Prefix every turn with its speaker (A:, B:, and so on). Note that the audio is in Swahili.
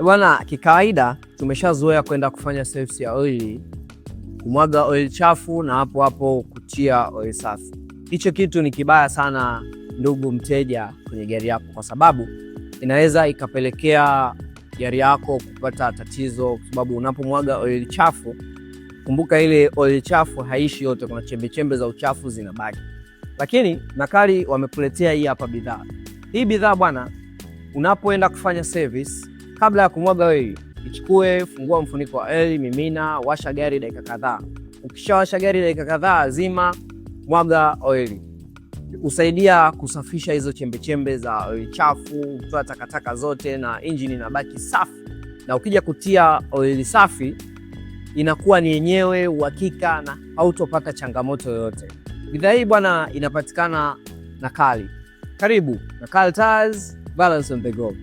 A: Bwana, kikawaida tumeshazoea kwenda kufanya service ya oil, kumwaga oil chafu na hapo hapo kutia oil safi. Hicho kitu ni kibaya sana ndugu mteja kwenye gari yako, kwa sababu inaweza ikapelekea gari yako kupata tatizo, kwa sababu unapomwaga oil chafu, kumbuka ile oil chafu haishi yote, kuna chembe chembe za uchafu zinabaki. Lakini Nakali wamekuletea hii hapa bidhaa. Hii bidhaa bwana, unapoenda kufanya service, kabla ya kumwaga oil, ichukue, fungua mfuniko wa oil, mimina, washa gari dakika kadhaa. Ukishawasha gari dakika kadhaa, zima, mwaga oil. Usaidia kusafisha hizo chembe chembe za oil chafu, kutoa takataka zote na engine inabaki safi. Na ukija kutia oil safi, inakuwa ni yenyewe uhakika na hautopata changamoto yoyote. Bidhaa hii bwana inapatikana Nakali. Karibu Nakali Tires, balance on the go.